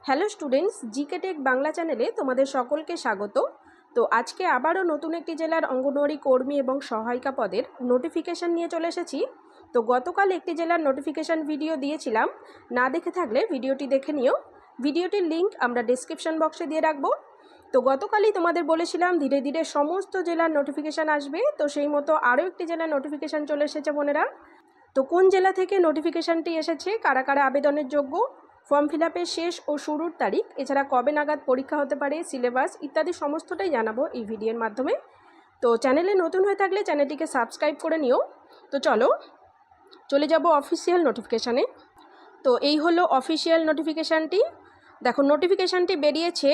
Hello students, GK tech Bangla চ্যানেলে তোমাদের সকলকে স্বাগত। তো আজকে আবারও নতুন একটি জেলার অঙ্গনওয়াড়ি কর্মী এবং সহায়িকা পদের নোটিফিকেশান নিয়ে চলে এসেছি। তো গতকাল একটি জেলার নোটিফিকেশান ভিডিও দিয়েছিলাম, না দেখে থাকলে ভিডিওটি দেখে নিও। ভিডিওটির লিঙ্ক আমরা ডেসক্রিপশন বক্সে দিয়ে রাখবো। তো গতকালই তোমাদের বলেছিলাম ধীরে ধীরে সমস্ত জেলার নোটিফিকেশান আসবে, তো সেই মতো আরও একটি জেলার নোটিফিকেশান চলে এসেছে বোনেরা। তো কোন জেলা থেকে নোটিফিকেশানটি এসেছে, কারা কারা আবেদনের যোগ্য, ফর্ম ফিল আপের শেষ ও শুরুর তারিখ, এছাড়া কবে নাগাদ পরীক্ষা হতে পারে, সিলেবাস ইত্যাদি সমস্তটাই জানাবো এই ভিডিওর মাধ্যমে। তো চ্যানেলে নতুন হয়ে থাকলে চ্যানেলটিকে সাবস্ক্রাইব করে নিও। তো চলো চলে যাব অফিসিয়াল নোটিফিকেশানে। তো এই হলো অফিসিয়াল নোটিফিকেশানটি। দেখো, নোটিফিকেশানটি বেরিয়েছে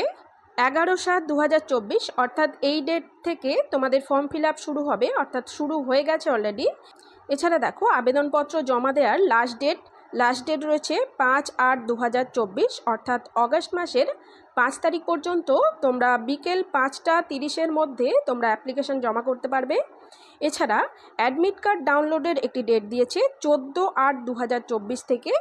11/7/2024, অর্থাৎ এই ডেট থেকে তোমাদের ফর্ম ফিল আপ শুরু হবে, অর্থাৎ শুরু হয়ে গেছে অলরেডি। এছাড়া দেখো, আবেদনপত্র জমা দেওয়ার লাস্ট ডেট রয়েছে 5/8/2024, অর্থাৎ অগস্ট মাসের 5 তারিখ পর্যন্ত তোমরা বিকেল 5টা 30-এর মধ্যে তোমরা অ্যাপ্লিকেশন জমা করতে পারবে। এছাড়া অ্যাডমিট কার্ড ডাউনলোডের একটি ডেট দিয়েছে 14/8/2024 থেকে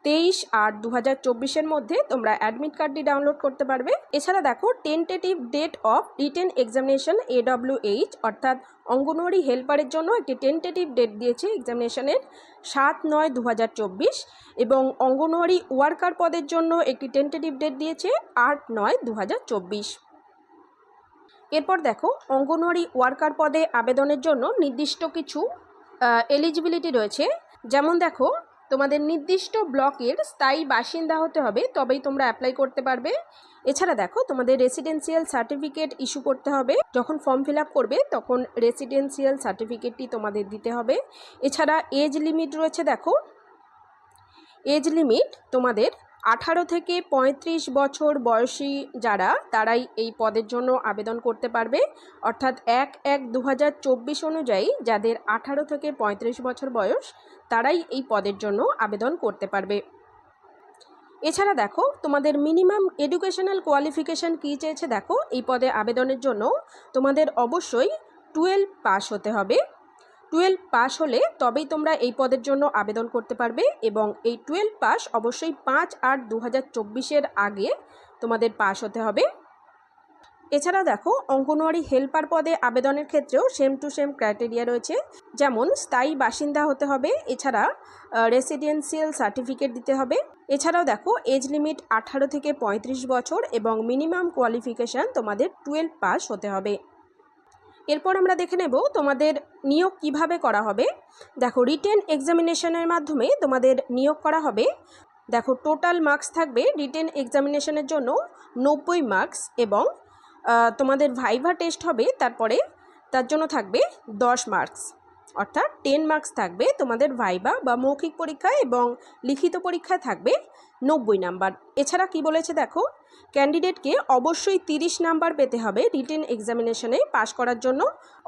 23/8/2024-এর মধ্যে তোমরা অ্যাডমিট কার্ডটি ডাউনলোড করতে পারবে। এছাড়া দেখো, tentative date of written examination AWH, অর্থাৎ অঙ্গনওয়াড়ি হেল্পারের জন্য একটি টেন্টেটিভ ডেট দিয়েছে এক্সামিনেশনের 7/9/2024, এবং অঙ্গনওয়াড়ি ওয়ার্কার পদের জন্য একটি টেন্টেটিভ ডেট দিয়েছে 8/9/2024। এরপর দেখো, অঙ্গনওয়াড়ি ওয়ার্কার পদে আবেদনের জন্য নির্দিষ্ট কিছু এলিজিবিলিটি রয়েছে। যেমন দেখো, তোমাদের নির্দিষ্ট ব্লকের স্থায়ী বাসিন্দা হতে হবে, তবেই তোমরা অ্যাপ্লাই করতে পারবে। এছাড়া দেখো, তোমাদের রেসিডেন্সিয়াল সার্টিফিকেট ইস্যু করতে হবে, যখন ফর্ম ফিল আপ করবে তখন রেসিডেন্সিয়াল সার্টিফিকেটটি তোমাদের দিতে হবে। এছাড়া এজ লিমিট রয়েছে। দেখো, এজ লিমিট তোমাদের 18 থেকে 35 বছর বয়সী যারা, তারাই এই পদের জন্য আবেদন করতে পারবে, অর্থাৎ 1/1/2024 অনুযায়ী যাদের 18 থেকে 35 বছর বয়স তারাই এই পদের জন্য আবেদন করতে পারবে। এছাড়া দেখো, তোমাদের মিনিমাম এডুকেশনাল কোয়ালিফিকেশান কী চেয়েছে। দেখো, এই পদে আবেদনের জন্য তোমাদের অবশ্যই 12 পাস হতে হবে। 12 পাস হলে তবেই তোমরা এই পদের জন্য আবেদন করতে পারবে, এবং এই 12 পাস অবশ্যই 5/8/2024-এর আগে তোমাদের পাস হতে হবে। এছাড়া দেখো, অঙ্গনওয়াড়ি হেল্পার পদে আবেদনের ক্ষেত্রেও সেম টু সেম ক্রাইটেরিয়া রয়েছে, যেমন স্থায়ী বাসিন্দা হতে হবে, এছাড়া রেসিডেন্সিয়াল সার্টিফিকেট দিতে হবে। এছাড়াও দেখো, এজ লিমিট 18 থেকে 35 বছর এবং মিনিমাম কোয়ালিফিকেশান তোমাদের 12 পাস হতে হবে। এরপর আমরা দেখে নেব তোমাদের নিয়োগ কিভাবে করা হবে। দেখো, রিটেন এক্সামিনেশনের মাধ্যমে তোমাদের নিয়োগ করা হবে। দেখো, টোটাল মার্কস থাকবে রিটেন এক্সামিনেশনের জন্য 90 মার্কস, এবং তোমাদের ভাইভা টেস্ট হবে, তারপরে তার জন্য থাকবে 10 মার্কস, অর্থাৎ 10 মার্কস থাকবে তোমাদের ভাইভা বা মৌখিক পরীক্ষায়, এবং লিখিত পরীক্ষায় থাকবে 90 নাম্বার। এছাড়া কি বলেছে দেখো, ক্যান্ডিডেটকে অবশ্যই 30 নাম্বার পেতে হবে রিটেন এক্সামিনেশনে পাস করার জন্য,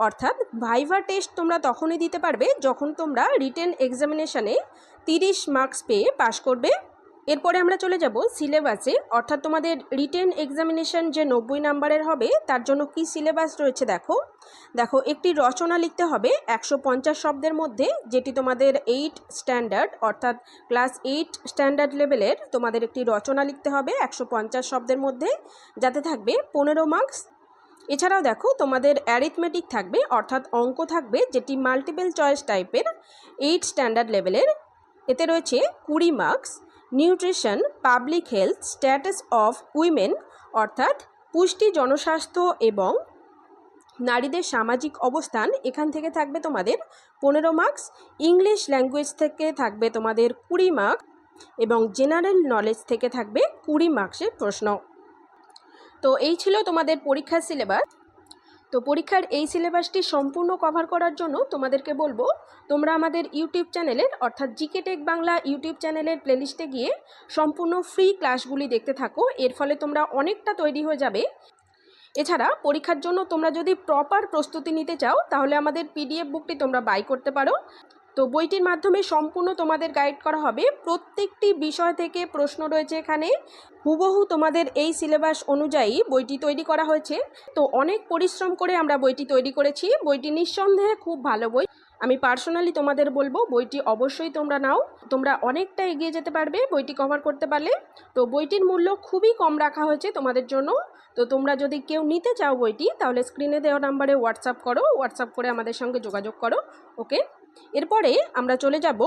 অর্থাৎ ভাইভা টেস্ট তোমরা তখনই দিতে পারবে যখন তোমরা রিটেন এক্সামিনেশনে 30 মার্কস পেয়ে পাস করবে। এরপরে আমরা চলে যাব সিলেবাসে, অর্থাৎ তোমাদের রিটেন এক্সামিনেশন যে 90 নাম্বারের হবে তার জন্য কি সিলেবাস রয়েছে। দেখো, একটি রচনা লিখতে হবে 150 শব্দের মধ্যে, যেটি তোমাদের 8 স্ট্যান্ডার্ড, অর্থাৎ ক্লাস 8 স্ট্যান্ডার্ড লেভেলের তোমাদের একটি রচনা লিখতে হবে 150 শব্দের মধ্যে, যাতে থাকবে 15 মার্কস। এছাড়াও দেখো, তোমাদের অ্যারিথমেটিক থাকবে, অর্থাৎ অঙ্ক থাকবে, যেটি মাল্টিপল চয়েস টাইপের 8 স্ট্যান্ডার্ড লেভেলের, এতে রয়েছে 20 marks. Nutrition, public health, status of women, অর্থাৎ পুষ্টি, জনস্বাস্থ্য এবং নারীদের সামাজিক অবস্থান, এখান থেকে থাকবে তোমাদের 15 মার্কস। ইংলিশ ল্যাঙ্গুয়েজ থেকে থাকবে তোমাদের 20 মার্কস, এবং জেনারেল নলেজ থেকে থাকবে 20 মার্কসের প্রশ্ন। তো এই ছিল তোমাদের পরীক্ষার সিলেবাস। তো পরীক্ষার এই সিলেবাসটি সম্পূর্ণ কভার করার জন্য তোমাদেরকে বলবো, তোমরা আমাদের ইউটিউব চ্যানেলের, অর্থাৎ জিকে টেক বাংলা ইউটিউব চ্যানেলের প্লেলিস্টে গিয়ে সম্পূর্ণ ফ্রি ক্লাসগুলি দেখতে থাকো, এর ফলে তোমরা অনেকটা তৈরি হয়ে যাবে। এছাড়া পরীক্ষার জন্য তোমরা যদি প্রপার প্রস্তুতি নিতে চাও, তাহলে আমাদের PDF বুকটি তোমরা বাই করতে পারো। তো বইটির মাধ্যমে সম্পূর্ণ তোমাদের গাইড করা হবে, প্রত্যেকটি বিষয় থেকে প্রশ্ন রয়েছে এখানে, হুবহু তোমাদের এই সিলেবাস অনুযায়ী বইটি তৈরি করা হয়েছে। তো অনেক পরিশ্রম করে আমরা বইটি তৈরি করেছি। বইটি নিঃসন্দেহে খুব ভালো বই। আমি পার্সোনালি তোমাদের বলবো বইটি অবশ্যই তোমরা নাও, তোমরা অনেকটা এগিয়ে যেতে পারবে বইটি কভার করতে পারলে। তো বইটির মূল্য খুবই কম রাখা হয়েছে তোমাদের জন্য। তো তোমরা যদি কেউ নিতে চাও বইটি, তাহলে স্ক্রিনে দেওয়া নাম্বারে হোয়াটসঅ্যাপ করো, হোয়াটসঅ্যাপ করে আমাদের সঙ্গে যোগাযোগ করো। ওকে, এরপরে আমরা চলে যাব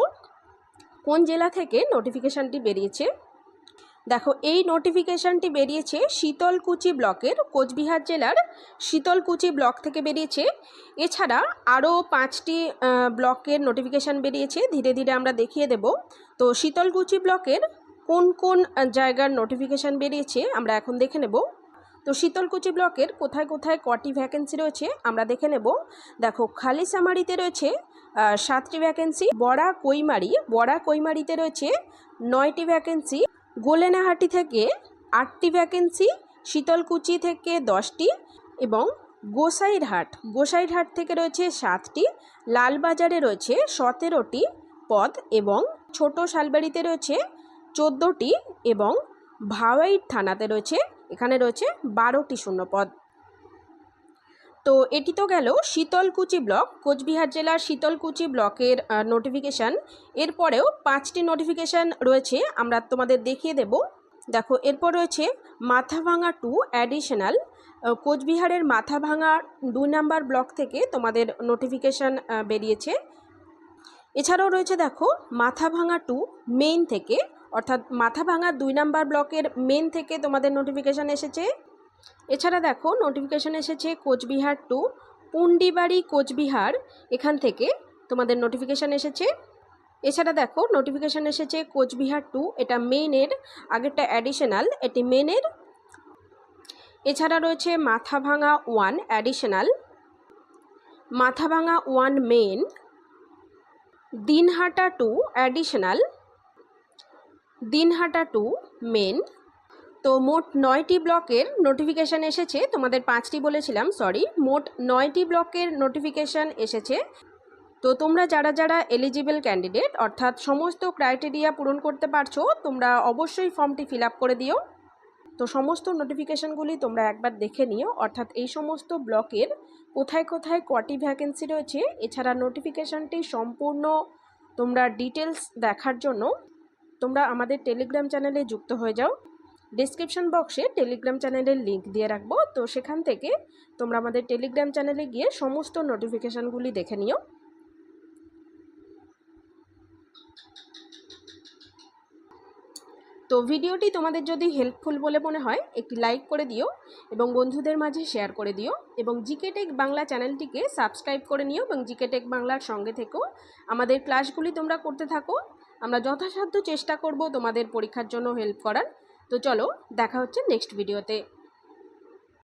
কোন জেলা থেকে নোটিফিকেশানটি বেরিয়েছে। দেখো, এই নোটিফিকেশানটি বেরিয়েছে শীতলকুচি ব্লকের, কোচবিহার জেলার শীতলকুচি ব্লক থেকে বেরিয়েছে। এছাড়া আরও 5টি ব্লকের নোটিফিকেশান বেরিয়েছে, ধীরে ধীরে আমরা দেখিয়ে দেব। তো শীতলকুচি ব্লকের কোন কোন জায়গার নোটিফিকেশান বেরিয়েছে আমরা এখন দেখে নেব। তো শীতলকুচি ব্লকের কোথায় কোথায় কটি ভ্যাকেন্সি রয়েছে আমরা দেখে নেব। দেখো, খালিসামারিতে রয়েছে 7টি ভ্যাকেন্সি, বড়া কৈমারিতে রয়েছে 9টি ভ্যাকেন্সি, গোলেনাহাটি থেকে 8টি ভ্যাকেন্সি, শীতলকুচি থেকে 10টি এবং গোসাইরহাট থেকে রয়েছে 7টি, লালবাজারে রয়েছে 17টি পদ এবং ছোট শালবাড়িতে রয়েছে 14টি এবং ভাওয়াইট থানাতে রয়েছে, এখানে রয়েছে 12টি শূন্যপদ। তো এটি তো গেল শীতলকুচি ব্লক, কোচবিহার জেলার শীতলকুচি ব্লকের নোটিফিকেশান। এরপরেও 5টি নোটিফিকেশান রয়েছে, আমরা তোমাদের দেখিয়ে দেব। দেখো, এরপর রয়েছে মাথাভাঙা 2 অ্যাডিশনাল, কোচবিহারের মাথাভাঙা 2 নম্বর ব্লক থেকে তোমাদের নোটিফিকেশান বেরিয়েছে। এছাড়াও রয়েছে দেখো মাথাভাঙা 2 মেইন থেকে, অর্থাৎ মাথাভাঙা 2 নম্বর ব্লকের মেন থেকে তোমাদের নোটিফিকেশান এসেছে। এছাড়া দেখো নোটিফিকেশান এসেছে কোচবিহার 2 পুন্ডিবাড়ি কোচবিহার, এখান থেকে তোমাদের নোটিফিকেশান এসেছে। এছাড়া দেখো নোটিফিকেশান এসেছে কোচবিহার 2, এটা মেইনের, আগেরটা অ্যাডিশনাল, এটি মেইনের। এছাড়া রয়েছে Mathabhanga 1 additional, Mathabhanga 1 main, Dinhata 2 additional, Dinhata 2 main. তো মোট 9টি ব্লকের নোটিফিকেশান এসেছে, তোমাদের 5টি বলেছিলাম, সরি, মোট 9টি ব্লকের নোটিফিকেশান এসেছে। তো তোমরা যারা যারা এলিজিবল ক্যান্ডিডেট, অর্থাৎ সমস্ত ক্রাইটেরিয়া পূরণ করতে পারছো, তোমরা অবশ্যই ফর্মটি ফিল আপ করে দিও। তো সমস্ত নোটিফিকেশানগুলি তোমরা একবার দেখে নিও, অর্থাৎ এই সমস্ত ব্লকের কোথায় কোথায় কটি ভ্যাকেন্সি রয়েছে। এছাড়া নোটিফিকেশানটি সম্পূর্ণ তোমরা ডিটেলস দেখার জন্য তোমরা আমাদের টেলিগ্রাম চ্যানেলে যুক্ত হয়ে যাও। ডেসক্রিপশন বক্সে টেলিগ্রাম চ্যানেলের লিঙ্ক দিয়ে রাখবো, তো সেখান থেকে তোমরা আমাদের টেলিগ্রাম চ্যানেলে গিয়ে সমস্ত নোটিফিকেশানগুলি দেখে নিও। তো ভিডিওটি তোমাদের যদি হেল্পফুল বলে মনে হয় একটি লাইক করে দিও এবং বন্ধুদের মাঝে শেয়ার করে দিও এবং জিকে টেক বাংলা চ্যানেলটিকে সাবস্ক্রাইব করে নিও এবং জিকে টেক বাংলার সঙ্গে থেকেও আমাদের ক্লাসগুলি তোমরা করতে থাকো। আমরা যথাসাধ্য চেষ্টা করব তোমাদের পরীক্ষার জন্য হেল্প করার। তো চলো, দেখা হচ্ছে নেক্সট ভিডিওতে।